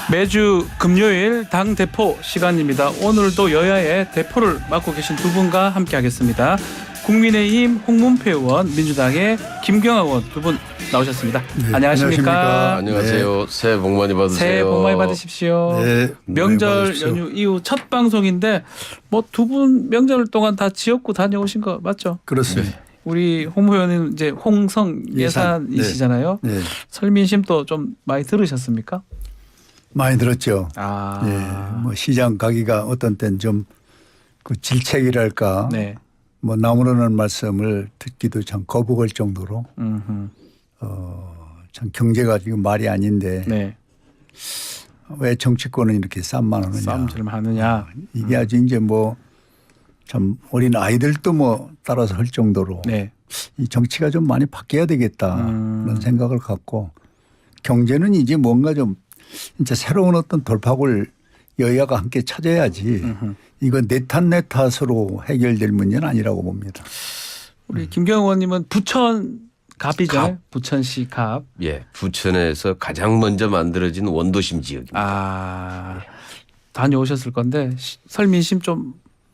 매주 금요일 당대표 시간입니다. 오늘도 여야의 대표를 맡고 계신 두 분과 함께하겠습니다. 국민의힘 홍문표 의원, 민주당의 김경아 의원 두 분 나오셨습니다. 네, 안녕하십니까? 안녕하세요. 네. 새해 복 많이 받으세요. 새해 복 많이 받으십시오. 네, 명절 연휴 이후 첫 방송인데 뭐 두 분 명절 동안 다 지역구 다녀오신 거 맞죠? 그렇습니다. 우리 홍 의원은 이제 홍성 예산이시잖아요. 네. 설민심도 좀 많이 들으셨습니까? 많이 들었죠. 아, 예, 뭐 시장 가기가 어떤 때는 좀 그 질책이랄까, 네. 뭐 나무라는 말씀을 듣기도 참 거북할 정도로, 참 경제가 지금 말이 아닌데 네. 왜 정치권은 이렇게 쌈만 하느냐. 싸움질만 하느냐. 이게 아주 이제 뭐 참 어린 아이들도 뭐 따라서 할 정도로 네. 이 정치가 좀 많이 바뀌어야 되겠다 그런 생각을 갖고 경제는 이제 뭔가 좀 진짜 새로운 어떤 돌파구를 여야가 함께 찾아야지 이건 내 탓 내 탓으로 해결될 문제는 아니라고 봅니다. 우리 김경호 의원님은 부천 갑이죠. 갑. 부천시 갑. 예, 부천에서 가장 먼저 만들어진 원도심 지역입니다. 아, 다녀오셨을 건데 설민심 좀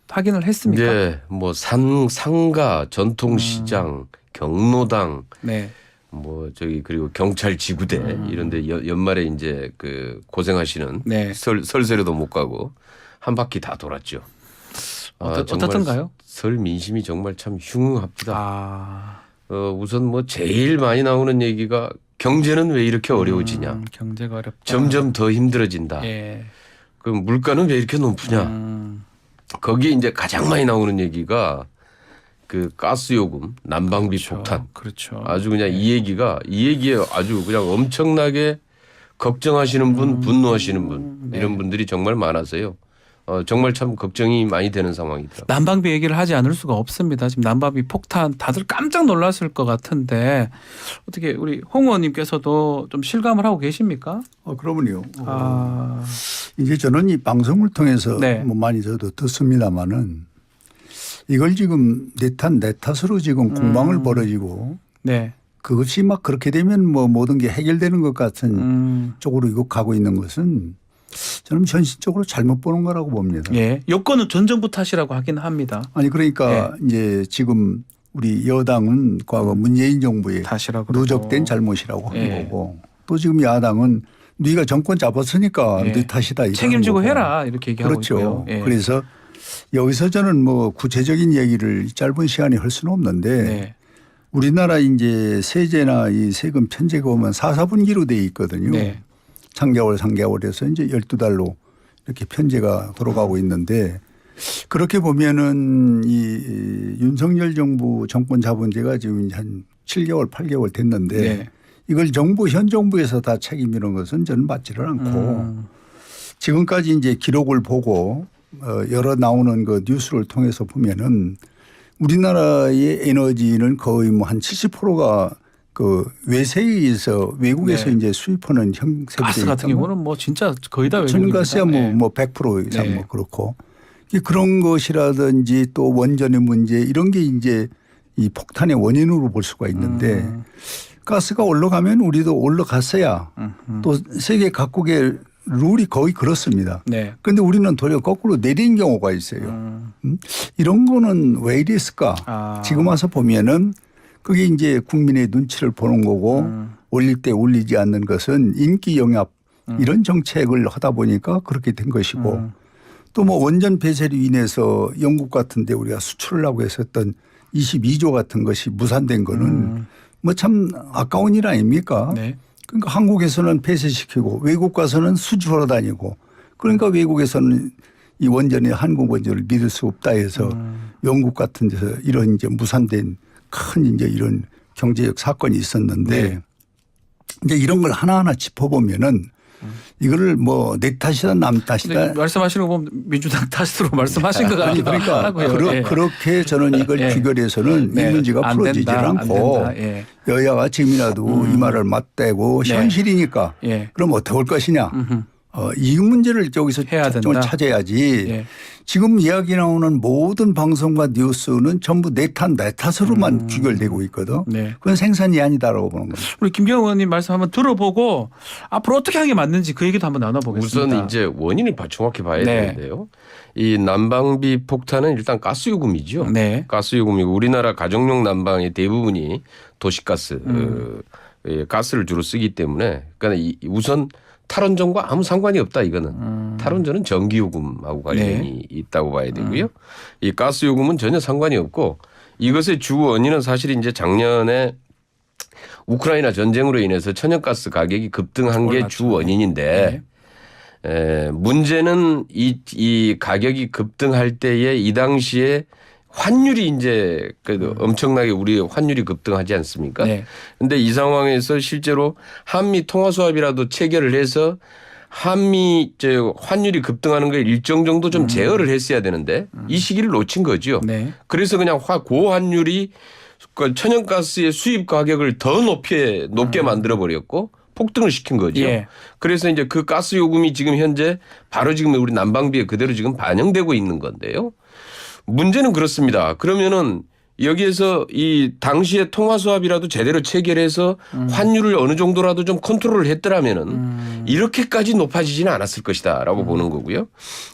확인을 했습니까? 예, 뭐 상가, 전통시장, 경로당, 네. 뭐 저기 그리고 경찰 지구대 이런데 연말에 이제 그 고생하시는 네. 설세례도 못 가고 한 바퀴 다 돌았죠. 정말 어떻던가요? 설 민심이 정말 참 흉흉합니다. 아, 우선 뭐 제일 많이 나오는 얘기가 경제는 왜 이렇게 어려워지냐. 경제가 어렵다. 점점 더 힘들어진다. 예. 그럼 물가는 왜 이렇게 높으냐. 거기에 이제 가장 많이 나오는 얘기가 그 가스 요금, 난방비 그렇죠. 폭탄. 그렇죠. 아주 그냥 이 얘기에 아주 그냥 엄청나게 걱정하시는 분, 분노하시는 분 이런 분들이 정말 많아서요. 정말 참 걱정이 많이 되는 상황이더라고요. 난방비 얘기를 하지 않을 수가 없습니다. 지금 난방비 폭탄 다들 깜짝 놀랐을 것 같은데 어떻게 우리 홍 의원님께서도 좀 실감을 하고 계십니까? 그러면요. 아, 이제 저는 이 방송을 통해서 네. 뭐 많이 저도 듣습니다마는 이걸 지금 내 탓 내 탓으로 지금 공방을 벌어지고 네. 그것이 막 그렇게 되면 뭐 모든 게 해결되는 것 같은 쪽으로 이거 가고 있는 것은 저는 현실적으로 잘못 보는 거라고 봅니다. 예. 여권은 전 정부 탓이라고 하긴 합니다. 아니 그러니까 이제 지금 우리 여당은 과거 문재인 정부의 탓이라고 그러고. 누적된 잘못이라고 하는 예. 거고 또 지금 야당은 네가 정권 잡았으니까 예. 네 탓이다. 이렇게 책임지고 하는 거고. 해라 이렇게 얘기하고 그렇죠. 있고요. 예. 그래서 여기서 저는 뭐 구체적인 얘기를 짧은 시간에 할 수는 없는데 네. 우리나라 이제 세제나 이 세금 편제가 오면 4분기로 돼 있거든요. 네. 3개월 3개월에서 이제 12달로 이렇게 편제가 돌아가고 있는데 그렇게 보면은 이 윤석열 정부 정권 잡은 지가 지금 한 7개월 8개월 됐는데 네. 이걸 현 정부에서 다 책임지는 것은 저는 맞지를 않고 지금까지 이제 기록을 보고 여러 나오는 그 뉴스를 통해서 보면은 우리나라의 에너지는 거의 뭐 한 70%가 그 외세에 의해서 외국에서 네. 이제 수입하는 형태가 가스 같은 경우는 뭐 진짜 거의 다 천연가스야 외국입니다. 뭐 100% 이상 네. 뭐 그렇고 그런 것이라든지 또 원전의 문제 이런 게 이제 이 폭탄의 원인으로 볼 수가 있는데 가스가 올라가면 우리도 올라갔어야 또 세계 각국의 룰이 거의 그렇습니다. 네. 그런데 우리는 도리어 거꾸로 내린 경우가 있어요. 이런 거는 왜 이랬을까? 지금 와서 보면은 그게 이제 국민의 눈치를 보는 거고 올릴 때 올리지 않는 것은 인기 영합 이런 정책을 하다 보니까 그렇게 된 것이고 또 뭐 원전 폐쇄로 인해서 영국 같은 데 우리가 수출을 하고 했었던 22조 같은 것이 무산된 거는 뭐 참 아까운 일 아닙니까? 네. 그러니까 한국에서는 폐쇄시키고 외국 가서는 수출하러 다니고 그러니까 외국에서는 이 원전이 한국 원전을 믿을 수 없다 해서 영국 같은 데서 이런 이제 무산된 큰 이제 이런 경제적 사건이 있었는데 네. 이제 이런 걸 하나하나 짚어보면은 이거를 뭐 내 탓이다 남 탓이다. 말씀하시는 거 보면 민주당 탓으로 말씀하신 것 같기도 그러니까 하고요. 그렇게 저는 이걸 예. 귀결해서는 이 문제가 안 풀어지질 된다, 않고 안 된다. 예. 여야가 지금이라도 이 말을 맞대고 네. 현실이니까 예. 그럼 어떻게 할 것이냐. 이 문제를 여기서 해야 초점을 된다. 찾아야지. 예. 지금 이야기 나오는 모든 방송과 뉴스는 전부 내 탓으로만 귀결되고 있거든. 네. 그건 생산이 아니다라고 보는 겁니다. 우리 김경호 의원님 말씀 한번 들어보고 앞으로 어떻게 하는 게 맞는지 그 얘기도 한번 나눠보겠습니다. 우선 이제 원인이 정확히 봐야 네. 되는데요. 이 난방비 폭탄은 일단 가스요금이죠. 네. 가스요금이고 우리나라 가정용 난방의 대부분이 도시가스, 가스를 주로 쓰기 때문에 그러니까 우선 탈원전과 아무 상관이 없다 이거는. 탈원전은 전기요금하고 관련이 있다고 봐야 되고요. 이 가스요금은 전혀 상관이 없고 이것의 주 원인은 사실 이제 작년에 우크라이나 전쟁으로 인해서 천연가스 가격이 급등한 게 주 원인인데 문제는 이 가격이 급등할 때에 이 당시에 환율이 이제 엄청나게 우리 환율이 급등하지 않습니까? 네. 근데 이 상황에서 실제로 한미 통화수합이라도 체결을 해서 한미 환율이 급등하는 걸 일정 정도 좀 제어를 했어야 되는데 이 시기를 놓친 거죠. 네. 그래서 그냥 고환율이 천연가스의 수입 가격을 더 높게 만들어 버렸고 폭등을 시킨 거죠. 예. 그래서 이제 그 가스 요금이 지금 현재 바로 지금 우리 난방비에 그대로 지금 반영되고 있는 건데요. 문제는 그렇습니다. 그러면은 여기에서 이 당시에 통화수합이라도 제대로 체결해서 환율을 어느 정도라도 좀 컨트롤을 했더라면은 이렇게까지 높아지지는 않았을 것이다라고 보는 거고요.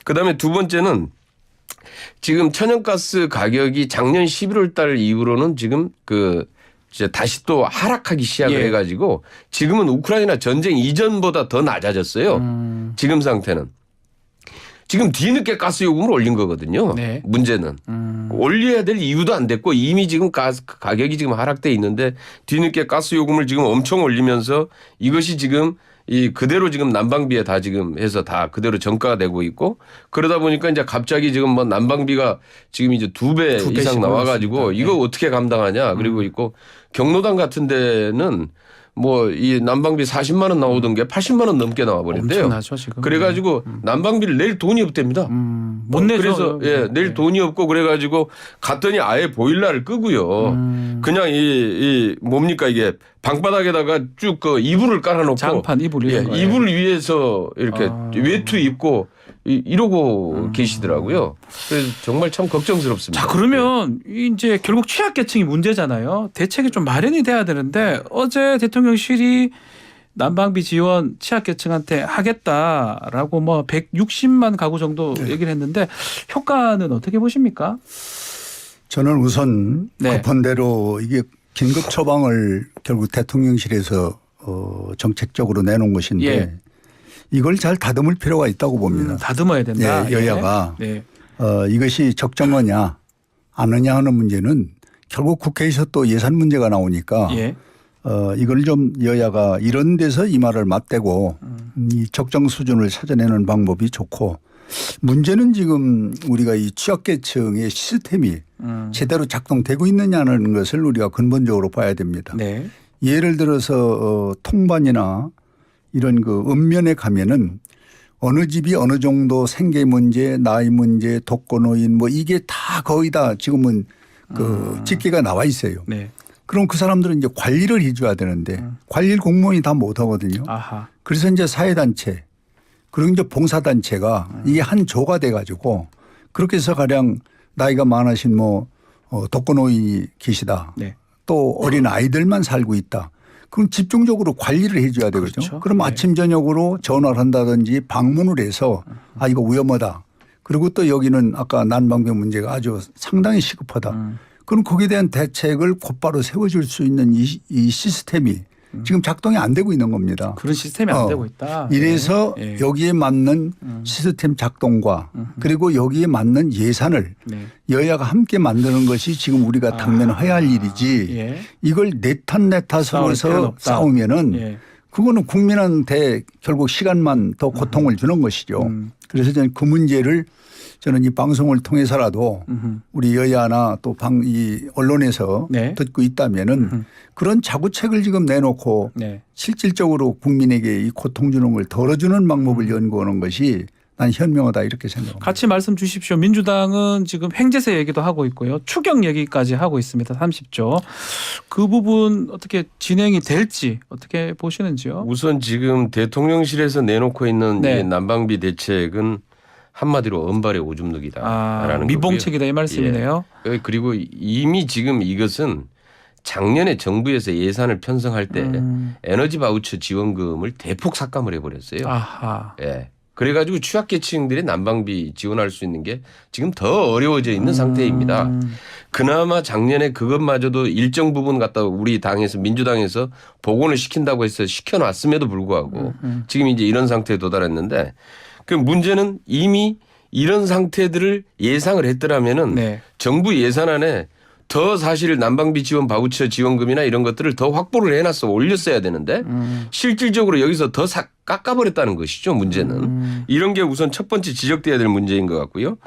그다음에 두 번째는 지금 천연가스 가격이 작년 11월 달 이후로는 지금 이제 다시 또 하락하기 시작을 예. 해가지고 지금은 우크라이나 전쟁 이전보다 더 낮아졌어요. 지금 상태는. 지금 뒤늦게 가스 요금을 올린 거거든요. 네. 문제는. 올려야 될 이유도 안 됐고 이미 지금 가스 가격이 지금 하락돼 있는데 뒤늦게 가스 요금을 지금 엄청 올리면서 이것이 지금 이 그대로 지금 난방비에 다 지금 해서 다 그대로 전가가 되고 있고 그러다 보니까 이제 갑자기 지금 뭐 난방비가 지금 이제 2배 이상 나와가지고 이거 어떻게 감당하냐 그리고 있고 경로당 같은 데는 뭐 이 난방비 40만 원 나오던 게 80만 원 넘게 나와버린대요. 엄청나죠 지금. 그래가지고 난방비를 낼 돈이 없답니다. 못 내죠. 그래서 낼 돈이 없고 그래가지고 갔더니 아예 보일러를 끄고요. 그냥 이 뭡니까 이게 방바닥에다가 쭉 그 이불을 깔아놓고 장판 이불 이런 거예요. 이불 위에서 이렇게 외투 입고 이러고 계시더라고요. 그래서 정말 참 걱정스럽습니다. 자 그러면 이제 결국 취약계층이 문제잖아요. 대책이 좀 마련이 돼야 되는데 어제 대통령실이 난방비 지원 취약계층한테 하겠다라고 뭐 160만 가구 정도 얘기를 했는데 효과는 어떻게 보십니까? 저는 우선 네. 급한 대로 이게 긴급 처방을 결국 대통령실에서 정책적으로 내놓은 것인데 예. 이걸 잘 다듬을 필요가 있다고 봅니다. 다듬어야 된다. 예, 여야가 네. 이것이 적정하냐 아느냐 하는 문제는 결국 국회에서 또 예산 문제가 나오니까 예. 이걸 좀 여야가 이런 데서 이 말을 맞대고 이 적정 수준을 찾아내는 방법이 좋고 문제는 지금 우리가 이 취약계층의 시스템이 제대로 작동되고 있느냐는 것을 우리가 근본적으로 봐야 됩니다. 네. 예를 들어서 통반이나 이런 그 읍면에 가면은 어느 집이 어느 정도 생계 문제, 나이 문제, 독거노인 뭐 이게 다 거의 다 지금은 그 집계가 나와 있어요. 네. 그럼 그 사람들은 이제 관리를 해줘야 되는데 관리를 공무원이 다 못 하거든요. 아하. 그래서 이제 사회단체 그리고 이제 봉사단체가 이게 한 조가 돼 가지고 그렇게 해서 가령 나이가 많으신 뭐 독거노인이 계시다. 네. 또 어린 아이들만 살고 있다. 그럼 집중적으로 관리를 해줘야 되거든요. 그렇죠. 그럼 네. 아침 저녁으로 전화를 한다든지 방문을 해서 아 이거 위험하다. 그리고 또 여기는 아까 난방비 문제가 아주 상당히 시급하다. 그럼 거기에 대한 대책을 곧바로 세워줄 수 있는 이 시스템이 지금 작동이 안 되고 있는 겁니다. 그런 시스템이 안 되고 있다. 이래서 네. 여기에 맞는 시스템 작동과 그리고 여기에 맞는 예산을 네. 여야가 함께 만드는 것이 지금 우리가 당면해야 할 일이지 예. 이걸 내 탓으로 싸울 필요는 해서 없다. 싸우면은 예. 그거는 국민한테 결국 시간만 더 고통을 주는 것이죠. 그래서 저는 그 문제를 저는 이 방송을 통해서라도 우리 여야나 또 이 언론에서 네. 듣고 있다면은 그런 자구책을 지금 내놓고 네. 실질적으로 국민에게 이 고통 주는 걸 덜어주는 방법을 연구하는 것이 난 현명하다 이렇게 생각합니다. 같이 말씀 주십시오. 민주당은 지금 횡재세 얘기도 하고 있고요. 추경 얘기까지 하고 있습니다. 30조. 그 부분 어떻게 진행이 될지 어떻게 보시는지요? 우선 지금 대통령실에서 내놓고 있는 네. 이 난방비 대책은 한마디로 은발의 오줌 누기다라는 미봉책이다 이 말씀이네요. 예. 그리고 이미 지금 이것은 작년에 정부에서 예산을 편성할 때 에너지 바우처 지원금을 대폭 삭감을 해버렸어요. 아하. 예. 그래가지고 취약계층들이 난방비 지원할 수 있는 게 지금 더 어려워져 있는 상태입니다. 그나마 작년에 그것마저도 일정 부분 갖다 우리 당에서 민주당에서 복원을 시킨다고 해서 시켜놨음에도 불구하고 지금 이제 이런 상태에 도달했는데 그 문제는 이미 이런 상태들을 예상을 했더라면은 네. 정부 예산안에 더 사실 난방비 지원 바우처 지원금이나 이런 것들을 더 확보를 해놨어 올렸어야 되는데 실질적으로 여기서 더 깎아버렸다는 것이죠. 문제는 이런 게 우선 첫 번째 지적돼야 될 문제인 것 같고요.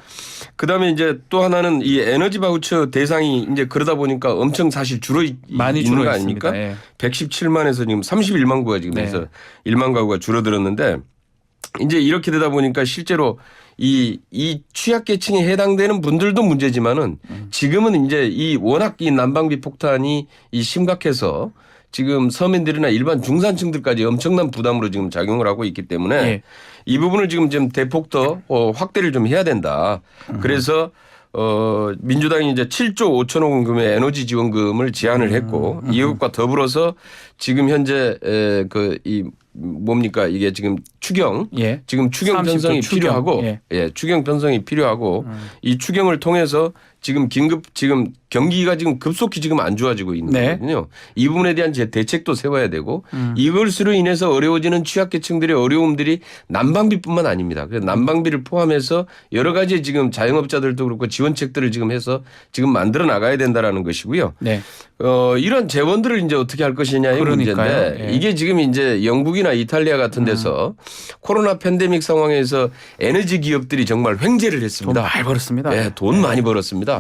그다음에 이제 또 하나는 이 에너지 바우처 대상이 이제 그러다 보니까 엄청 사실 많이 있는 거 줄어 아닙니까? 있습니다. 예. 117만에서 지금 31만 구가 지금 네. 해서 1만 가구가 줄어들었는데 이제 이렇게 되다 보니까 실제로 이 취약계층에 해당되는 분들도 문제지만은 지금은 이제 이 워낙 이 난방비 폭탄이 이 심각해서 지금 서민들이나 일반 중산층들까지 엄청난 부담으로 지금 작용을 하고 있기 때문에 예. 이 부분을 지금 대폭 더 확대를 좀 해야 된다. 그래서 민주당이 이제 7조 5천억 원 금의 에너지 지원금을 제안을 했고 이것과 더불어서 지금 현재 이 뭡니까 이게 지금 추경 예. 지금 추경 30조 편성이 추경. 필요하고 예. 추경 편성이 필요하고 이 추경을 통해서 지금 지금 경기가 지금 급속히 지금 안 좋아지고 있는 네. 거거든요. 이 부분에 대한 대책도 세워야 되고 이것으로 인해서 어려워지는 취약계층들의 어려움들이 난방비뿐만 아닙니다. 그래서 난방비를 포함해서 여러 가지 지금 자영업자들도 그렇고 지원책들을 지금 해서 지금 만들어 나가야 된다라는 것이고요. 네. 이런 재원들을 이제 어떻게 할 것이냐의 그러니까요. 문제인데 예. 이게 지금 이제 영국이나 이탈리아 같은 데서 코로나 팬데믹 상황에서 에너지 기업들이 정말 횡재를 돈 했습니다. 많이 벌었습니다. 네, 돈 많이 벌었습니다.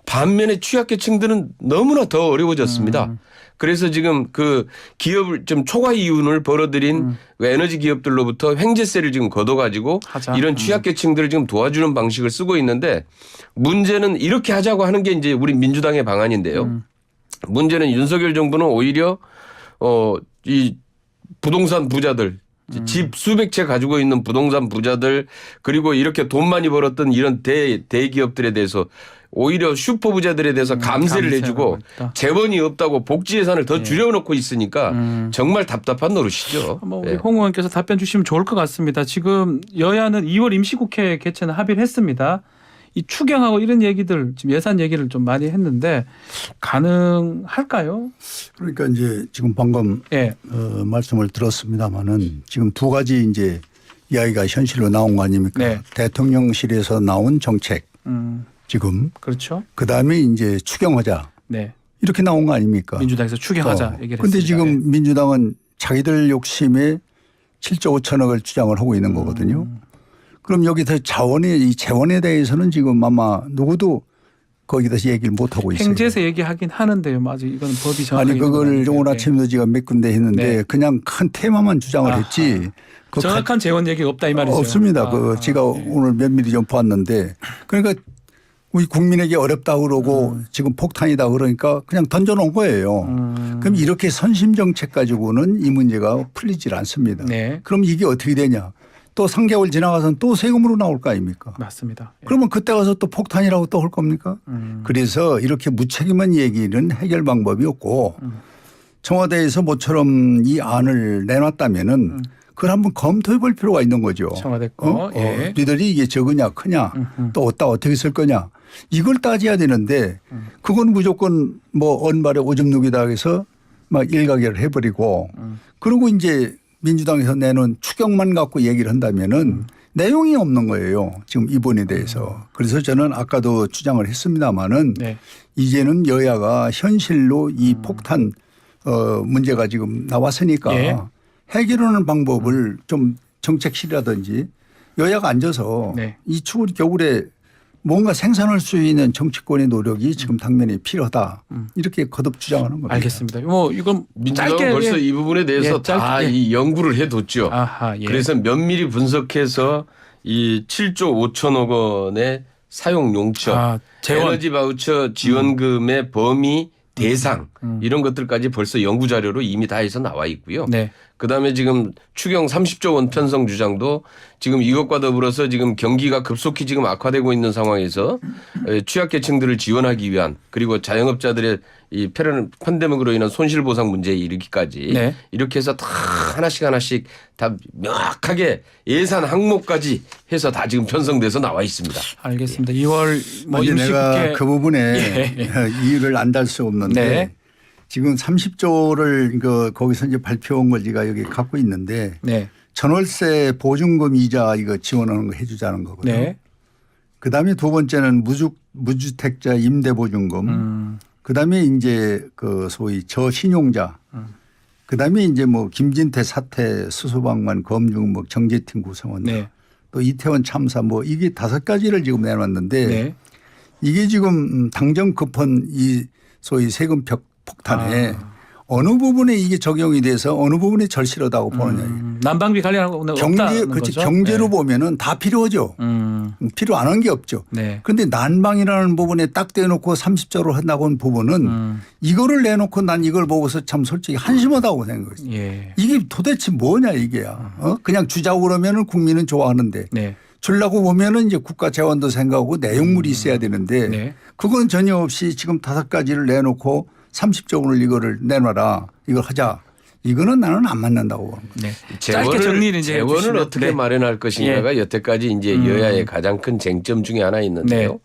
반면에 취약계층들은 너무나 더 어려워졌습니다. 그래서 지금 그 기업을 좀 초과 이윤을 벌어들인 에너지 기업들로부터 횡재세를 지금 걷어가지고 하자. 이런 취약계층들을 지금 도와주는 방식을 쓰고 있는데 문제는 이렇게 하자고 하는 게 이제 우리 민주당의 방안인데요. 문제는 윤석열 정부는 오히려 이 부동산 부자들 집 수백 채 가지고 있는 부동산 부자들 그리고 이렇게 돈 많이 벌었던 이런 대기업들에 대해서 오히려 슈퍼 부자들에 대해서 감세를 해주고 재원이 없다고 복지 예산을 더 줄여놓고 있으니까 정말 답답한 노릇이죠. 우리 홍 의원께서 답변 주시면 좋을 것 같습니다. 지금 여야는 2월 임시국회 개최는 합의를 했습니다. 이 추경하고 이런 얘기들 지금 예산 얘기를 좀 많이 했는데 가능할까요? 그러니까 이제 지금 방금 예. 말씀을 들었습니다마는 지금 두 가지 이제 이야기가 현실로 나온 거 아닙니까? 네. 대통령실에서 나온 정책 지금 그렇죠. 그다음에 이제 추경하자 네. 이렇게 나온 거 아닙니까? 민주당에서 추경하자 얘기를 그런데 했습니다. 지금 민주당은 자기들 욕심에 7조 5천억을 주장을 하고 있는 거거든요. 그럼 여기서 이 재원에 대해서는 지금 아마 누구도 거기다 얘기를 못 하고 있어요. 행제세 얘기하긴 하는데요. 맞아, 이건 법이 정확하게 아니 그걸 있는 건 오늘 아닌데. 아침에도 제가 몇 군데 했는데 네. 그냥 큰 테마만 주장을 아하. 했지. 그 정확한 재원 얘기가 없다 이 말이죠. 없습니다. 제가 네. 오늘 면밀히 좀 보았는데 그러니까 우리 국민에게 어렵다 그러고 지금 폭탄이다 그러니까 그냥 던져놓은 거예요. 그럼 이렇게 선심 정책 가지고는 이 문제가 풀리질 않습니다. 네. 그럼 이게 어떻게 되냐? 또 3개월 지나가서는 또 세금으로 나올 거 아닙니까? 맞습니다. 예. 그러면 그때 가서 또 폭탄이라고 또 할 겁니까? 그래서 이렇게 무책임한 얘기는 해결 방법이 없고 청와대에서 모처럼 이 안을 내놨다면은 그걸 한번 검토해 볼 필요가 있는 거죠. 청와대 거. 예. 니들이 이게 적으냐 크냐 또 어떻게 쓸 거냐 이걸 따져야 되는데 그건 무조건 뭐 언발에 오줌 누기다 해서 막 일가견을 해버리고 그리고 이제 민주당에서 내놓은 추경만 갖고 얘기를 한다면은 내용이 없는 거예요. 지금 이번에 대해서. 그래서 저는 아까도 주장을 했습니다마는 네. 이제는 여야가 현실로 이 폭탄 문제가 지금 나왔으니까 예. 해결하는 방법을 좀 정책실이라든지 여야가 앉아서 네. 이 추울 겨울에 뭔가 생산할 수 있는 정치권의 노력이 지금 당면에 필요하다. 이렇게 거듭 주장하는 겁니다. 알겠습니다. 뭐 이건 민주당은 짧게 벌써 이 부분에 대해서 예, 짧게. 다 이 연구를 해뒀죠. 아하, 예. 그래서 면밀히 분석해서 이 7조 5천억 원의 사용 용처, 재원. 에너지 바우처 지원금의 범위 대상 이런 것들까지 벌써 연구 자료로 이미 다 해서 나와 있고요. 네. 그다음에 지금 추경 30조 원 편성 주장도 지금 이것과 더불어서 지금 경기가 급속히 지금 악화되고 있는 상황에서 취약계층들을 지원하기 위한 그리고 자영업자들의 이 팬데믹으로 인한 손실보상 문제에 이르기까지 네. 이렇게 해서 다 하나씩 다 명확하게 예산 항목까지 해서 다 지금 편성돼서 나와 있습니다. 알겠습니다. 2월 뭐 아니, 내가 임시국회 그 부분에 이의를 안 달 수 없는데 네. 지금 30조를 거기서 이제 발표한 걸 제가 여기 갖고 있는데 네. 전월세 보증금 이자 이거 지원하는 거 해주자는 거거든요. 네. 그다음에 두 번째는 무주택자 임대보증금. 그다음에 이제 그 소위 저신용자. 그다음에 이제 뭐 김진태 사태 수소방관 검증 뭐 정제팀 구성원. 네. 또 이태원 참사 뭐 이게 5가지를 지금 내놨는데 네. 이게 지금 당정 급한 이 소위 세금 폭탄에 어느 부분에 이게 적용이 돼서 어느 부분에 절실하다고 보느냐. 난방비 관련하고 없다는 그렇지 거죠? 경제로 네. 보면은 다 필요하죠. 필요 안 한 게 없죠. 네. 그런데 난방이라는 부분에 딱 대놓고 30조로 한다고 하는 부분은 이거를 내놓고 난 이걸 보고서 참 솔직히 한심하다고 생각했어요. 예. 이게 도대체 뭐냐 이게야. 그냥 주자고 그러면은 국민은 좋아하는데 네. 주려고 보면은 이제 국가 재원도 생각하고 내용물이 있어야 되는데 네. 그건 전혀 없이 지금 5가지를 내놓고 30조 원을 이거를 내놔라. 이걸 하자. 이거는 나는 안 맞는다고 보는 거예요. 네. 짧게 정리를 이제 재원을 해주시면. 어떻게 네. 마련할 것인가가 여태까지 이제 여야의 가장 큰 쟁점 중에 하나 있는데요. 네.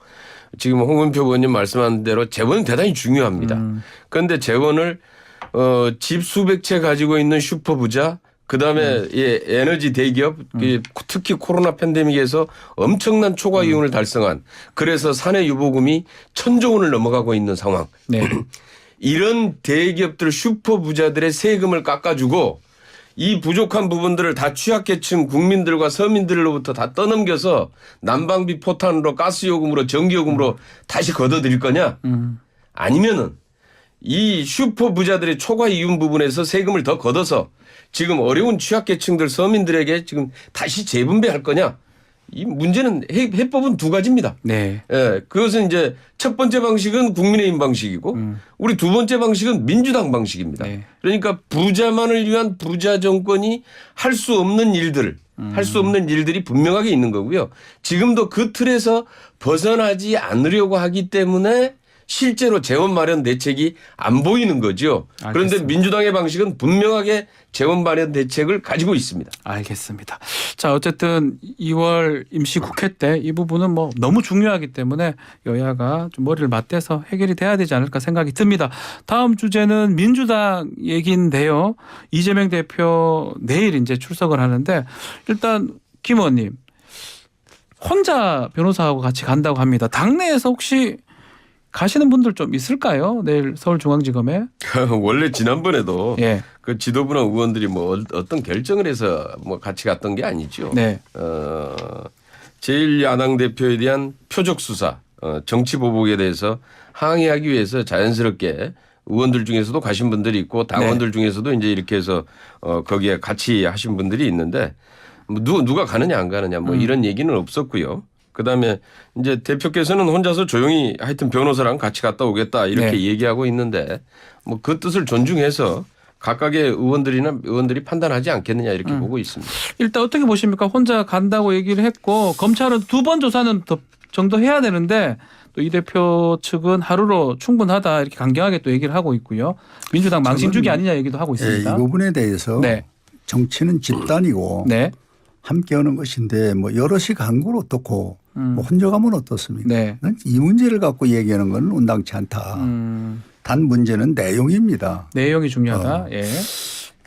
지금 홍문표 의원님 말씀한 대로 재원은 대단히 중요합니다. 그런데 재원을 집 수백 채 가지고 있는 슈퍼 부자 그다음에 에너지 대기업 특히 코로나 팬데믹에서 엄청난 초과 이윤을 달성한 그래서 사내 유보금이 1,000조 원을 넘어가고 있는 상황. 네. 이런 대기업들 슈퍼 부자들의 세금을 깎아주고 이 부족한 부분들을 다 취약계층 국민들과 서민들로부터 다 떠넘겨서 난방비 포탄으로 가스요금으로 전기요금으로 다시 걷어들일 거냐 아니면은 이 슈퍼 부자들의 초과 이윤 부분에서 세금을 더 걷어서 지금 어려운 취약계층들 서민들에게 지금 다시 재분배할 거냐 이 문제는 해법은 두 가지입니다. 네. 예, 그것은 이제 첫 번째 방식은 국민의힘 방식이고 우리 두 번째 방식은 민주당 방식입니다. 네. 그러니까 부자만을 위한 부자 정권이 할 수 없는 일들, 할 수 없는 일들이 분명하게 있는 거고요. 지금도 그 틀에서 벗어나지 않으려고 하기 때문에 실제로 재원 마련 대책이 안 보이는 거죠. 그런데 알겠습니다. 민주당의 방식은 분명하게 재원 마련 대책을 가지고 있습니다. 알겠습니다. 자, 어쨌든 2월 임시국회 때 이 부분은 뭐 너무 중요하기 때문에 여야가 좀 머리를 맞대서 해결이 돼야 되지 않을까 생각이 듭니다. 다음 주제는 민주당 얘기인데요. 이재명 대표 내일 이제 출석을 하는데 일단 김 의원님 혼자 변호사하고 같이 간다고 합니다. 당내에서 혹시 가시는 분들 좀 있을까요? 내일 서울중앙지검에. 원래 지난번에도 예. 그 지도부나 의원들이 뭐 어떤 결정을 해서 뭐 같이 갔던 게 아니죠. 네. 제1야당 대표에 대한 표적 수사, 정치 보복에 대해서 항의하기 위해서 자연스럽게 의원들 중에서도 가신 분들이 있고 당원들 중에서도 이제 이렇게 해서 거기에 같이 하신 분들이 있는데 뭐 누가 가느냐 안 가느냐 뭐 이런 얘기는 없었고요. 그다음에 이제 대표께서는 혼자서 조용히 하여튼 변호사랑 같이 갔다 오겠다 이렇게 얘기하고 있는데 뭐 그 뜻을 존중해서 각각의 의원들이 판단하지 않겠느냐 이렇게 보고 있습니다. 일단 어떻게 보십니까? 혼자 간다고 얘기를 했고 검찰은 2번 조사는 더 정도 해야 되는데 또 이 대표 측은 하루로 충분하다 이렇게 강경하게 또 얘기를 하고 있고요. 민주당 망신주기 아니냐 얘기도 하고 있습니다. 이 부분에 대해서 네. 정치는 집단이고 네. 함께 하는 것인데 뭐 여럿이 간 걸 어떻고 뭐 혼자 가면 어떻습니까? 네. 난 이 문제를 갖고 얘기하는 건 온당치 않다. 단 문제는 내용입니다. 내용이 중요하다. 예.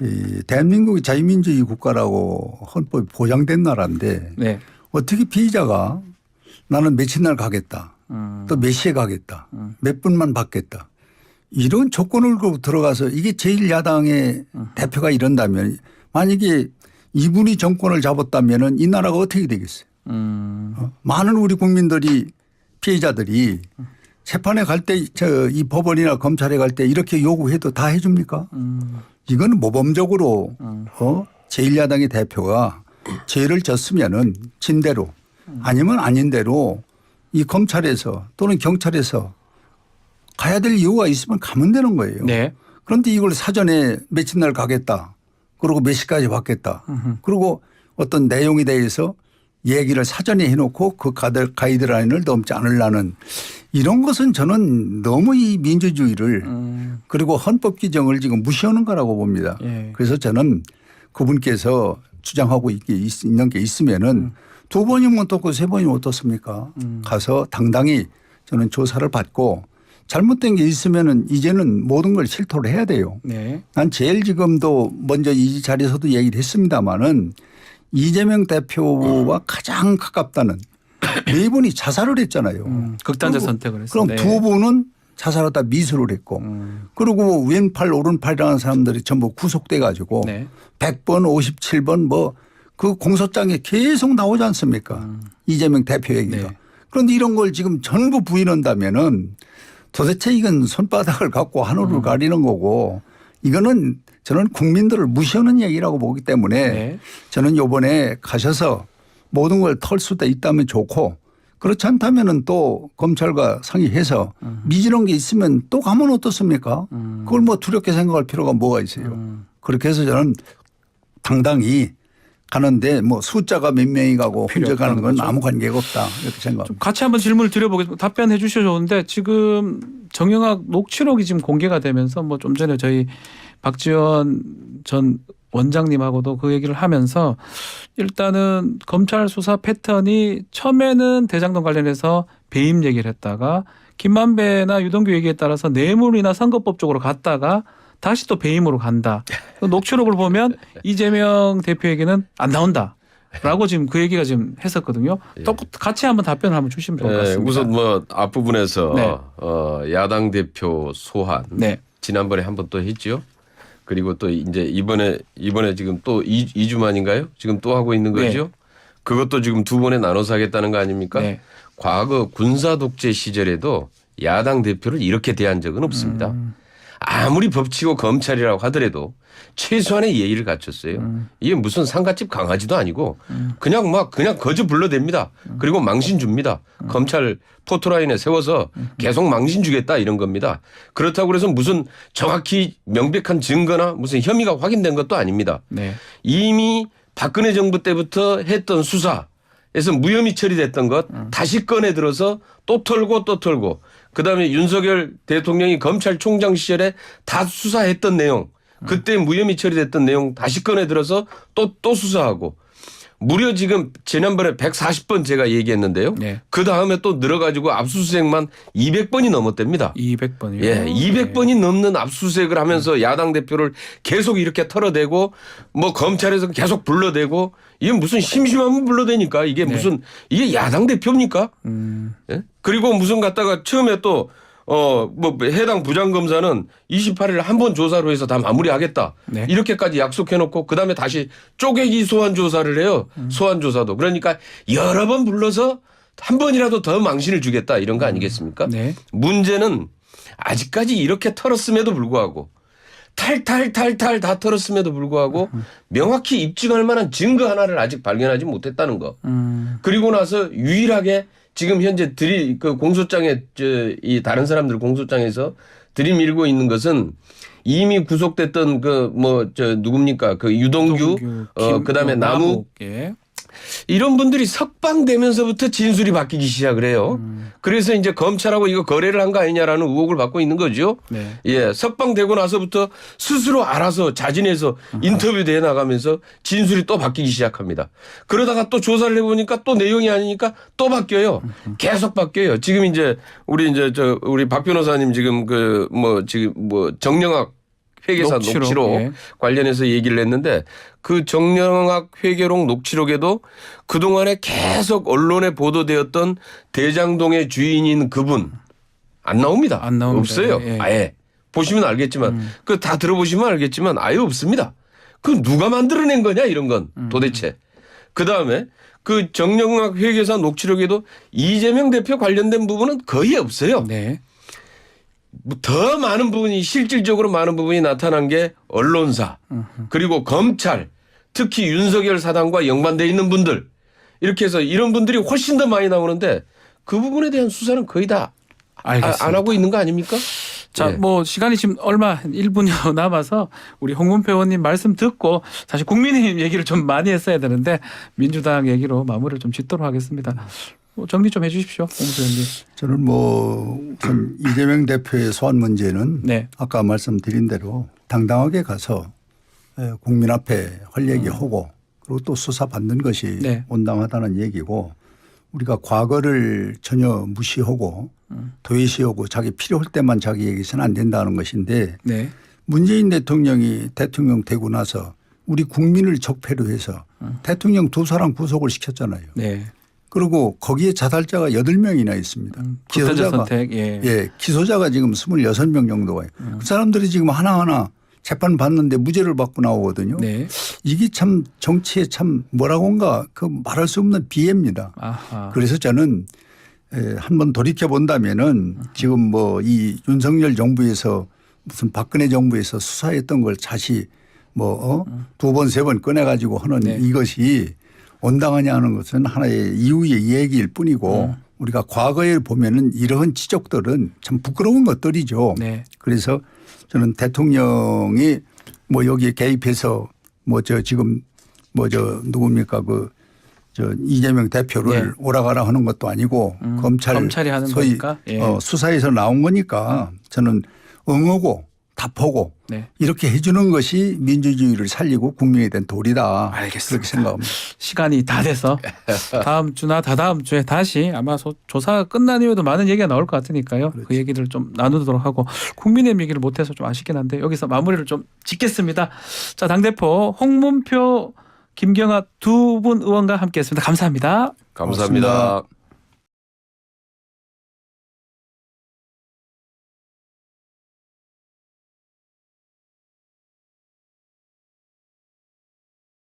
이 대한민국이 자유민주주의 국가라고 헌법이 보장된 나라인데 네. 어떻게 피의자가 나는 며칠 날 가겠다. 또 몇 시에 가겠다. 몇 분만 받겠다. 이런 조건을 걸고 들어가서 이게 제1야당의 대표가 이런다면 만약에 이분이 정권을 잡았다면 이 나라가 어떻게 되겠어요. 많은 우리 국민들이 피해자들이 재판에 갈 때 이 법원이나 검찰에 갈 때 이렇게 요구해도 다 해줍니까? 이거는 모범적으로 제1야당의 대표가 죄를 졌으면은 진 대로 아니면 아닌 대로 이 검찰에서 또는 경찰에서 가야 될 이유가 있으면 가면 되는 거예요. 네. 그런데 이걸 사전에 며칠 날 가겠다. 그리고 몇 시까지 받겠다. 그리고 어떤 내용에 대해서 얘기를 사전에 해놓고 그 가이드라인을 넘지 않으려는 이런 것은 저는 너무 이 민주주의를 그리고 헌법 규정을 지금 무시하는 거라고 봅니다. 예. 그래서 저는 그분께서 주장하고 있는 게 있으면은 두 번이면 어떻고 세 번이면 어떻습니까? 가서 당당히 저는 조사를 받고 잘못된 게 있으면은 이제는 모든 걸 실토를 해야 돼요. 네. 난 제일 지금도 먼저 이 자리에서도 얘기를 했습니다마는 이재명 대표와 가장 가깝다는 네 분이 자살을 했잖아요. 극단적 그리고 선택을 했어요. 그럼 네. 두 분은 자살하다 미수를 했고 그리고 왼팔 오른팔이라는 사람들이 전부 구속돼 가지고 네. 100번 57번 뭐 그 공소장에 계속 나오지 않습니까? 이재명 대표 얘기가. 네. 그런데 이런 걸 지금 전부 부인한다면은 도대체 이건 손바닥을 갖고 하늘을 가리는 거고 이거는 저는 국민들을 무시하는 얘기라고 보기 때문에 네. 저는 요번에 가셔서 모든 걸 털 수도 있다면 좋고 그렇지 않다면은 또 검찰과 상의해서 미진한 게 있으면 또 가면 어떻습니까? 그걸 뭐 두렵게 생각할 필요가 뭐가 있어요. 그렇게 해서 저는 당당히 가는데 뭐 숫자가 몇 명이 가고 필요 혼자 가는 건 없다는 거죠. 아무 관계가 없다 이렇게 생각합니다. 좀 같이 한번 질문을 드려보겠습니다. 답변해 주셔도 좋은데 지금 정영학 녹취록이 지금 공개가 되면서 뭐 좀 전에 저희 박지원 전 원장님하고도 그 얘기를 하면서 일단은 검찰 수사 패턴이 처음에는 대장동 관련해서 배임 얘기를 했다가 김만배나 유동규 얘기에 따라서 뇌물이나 선거법 쪽으로 갔다가 다시 또 배임으로 간다. 녹취록을 보면 이재명 대표에게는 안 나온다라고 지금 그 얘기가 지금 했었거든요. 또 같이 한번 답변을 한번 주시면 좋을 것 같습니다. 우선 뭐 앞부분에서 네. 야당 대표 소환 네. 지난번에 한번 또 했죠. 그리고 또 이제 이번에 지금 또 2주 만인가요? 지금 또 하고 있는 거죠. 네. 그것도 지금 두 번에 나눠서 하겠다는 거 아닙니까? 네. 과거 군사 독재 시절에도 야당 대표를 이렇게 대한 적은 없습니다. 아무리 법치고 검찰이라고 하더라도 최소한의 예의를 갖췄어요. 이게 무슨 상갓집 강아지도 아니고 그냥 거저 불러댑니다. 그리고 망신 줍니다. 검찰 포토라인에 세워서 계속 망신 주겠다 이런 겁니다. 그렇다고 해서 무슨 정확히 명백한 증거나 무슨 혐의가 확인된 것도 아닙니다. 네. 이미 박근혜 정부 때부터 했던 수사에서 무혐의 처리됐던 것 다시 꺼내 들어서 또 털고 그다음에 윤석열 대통령이 검찰총장 시절에 다 수사했던 내용 그때 무혐의 처리됐던 내용 다시 꺼내 들어서 또 수사하고 무려 지금 지난번에 140번 제가 얘기했는데요. 네. 그 다음에 또 늘어가지고 압수수색만 200번이 넘었답니다. 200번이요. 예, 200번이 넘는 압수수색을 하면서 야당 대표를 계속 이렇게 털어대고 뭐 검찰에서 계속 불러대고 이게 무슨 심심하면 불러대니까 이게 무슨 이게 야당 대표입니까? 예? 그리고 무슨 갖다가 처음에 또 뭐 해당 부장검사는 28일 한 번 조사로 해서 다 마무리하겠다. 네. 이렇게까지 약속해놓고 그다음에 다시 쪼개기 소환 조사를 해요. 소환 조사도. 그러니까 여러 번 불러서 한 번이라도 더 망신을 주겠다 이런 거 아니겠습니까? 네. 문제는 아직까지 이렇게 털었음에도 불구하고 탈탈 다 털었음에도 불구하고 명확히 입증할 만한 증거 하나를 아직 발견하지 못했다는 거. 그리고 나서 유일하게 지금 현재 그 공소장에 이 다른 사람들 공소장에서 들이밀고 있는 것은 이미 구속됐던 누굽니까? 그 유동규 그다음에 남욱 예. 이런 분들이 석방되면서부터 진술이 바뀌기 시작을 해요. 그래서 이제 검찰하고 이거 거래를 한 거 아니냐라는 의혹을 받고 있는 거죠. 네. 예, 석방되고 나서부터 스스로 알아서 자진해서 인터뷰도 해 나가면서 진술이 또 바뀌기 시작합니다. 그러다가 또 조사를 해보니까 또 내용이 아니니까 또 바뀌어요. 계속 바뀌어요. 지금 이제 우리 박 변호사님 지금 정영학 회계사 녹취록 예. 관련해서 얘기를 했는데 그 정영학 회계록 녹취록에도 그동안에 계속 언론에 보도되었던 대장동의 주인인 그분 안 나옵니다. 안 나옵니다. 없어요. 예. 아예. 보시면 알겠지만 그 다 들어보시면 알겠지만 아예 없습니다. 그 누가 만들어낸 거냐 이런 건 도대체. 그다음에 그 정영학 회계사 녹취록에도 이재명 대표 관련된 부분은 거의 없어요. 네. 더 많은 부분이 실질적으로 많은 부분이 나타난 게 언론사 그리고 검찰 특히 윤석열 사단과 연관돼 있는 분들 이렇게 해서 이런 분들이 훨씬 더 많이 나오는데 그 부분에 대한 수사는 거의 다 안 하고 있는 거 아닙니까? 자, 예. 뭐 시간이 지금 얼마 1분여 남아서 우리 홍문표 의원님 말씀 듣고 사실 국민의힘 얘기를 좀 많이 했어야 되는데 민주당 얘기로 마무리를 좀 짓도록 하겠습니다. 뭐 정리 좀 해주십시오, 홍문표 의원님. 저는 뭐 우선 이재명 대표의 소환 문제는 네. 아까 말씀드린 대로 당당하게 가서 국민 앞에 할 얘기하고 그리고 또 수사 받는 것이 네. 온당하다는 얘기고 우리가 과거를 전혀 무시하고 도외시하고 자기 필요할 때만 자기 얘기해서는 안 된다는 것인데 네. 문재인 대통령이 대통령 되고 나서 우리 국민을 적폐로 해서 대통령 두 사람 구속을 시켰잖아요. 네. 그리고 거기에 자살자가 8명이나 있습니다. 불편자 선택. 예. 예, 기소자가 지금 26명 정도가 그 사람들이 지금 하나하나 재판 받는데 무죄를 받고 나오거든요. 네. 이게 참 정치에 참 뭐라고인가 그 말할 수 없는 비애입니다. 아하. 그래서 저는 한번 돌이켜 본다면은 지금 뭐 이 윤석열 정부에서 무슨 박근혜 정부에서 수사했던 걸 다시 뭐 두 번 세 번 꺼내 가지고 하는 네. 이것이 온당하냐 하는 것은 하나의 이유의 얘기일 뿐이고 우리가 과거에 보면은 이러한 지적들은 참 부끄러운 것들이죠. 네. 그래서 저는 대통령이 뭐 여기에 개입해서 뭐 저 지금 뭐 저 누굽니까 그 저 이재명 대표를 네. 오라가라 하는 것도 아니고 검찰이 하는 소위 거니까. 예. 수사에서 나온 거니까 저는 응하고 답하고 네. 이렇게 해주는 것이 민주주의를 살리고 국민에 대한 도리다. 알겠습니다. 그렇게 생각합니다. 시간이 다 돼서 다음 주나 다다음 주에 다시 아마 조사가 끝난 이후에도 많은 얘기가 나올 것 같으니까요. 그렇죠. 그 얘기를 좀 나누도록 하고 국민의힘 얘기를 못해서 좀 아쉽긴 한데 여기서 마무리를 좀 짓겠습니다. 자, 당대표 홍문표 김경아 두 분 의원과 함께했습니다. 감사합니다. 감사합니다. 고맙습니다.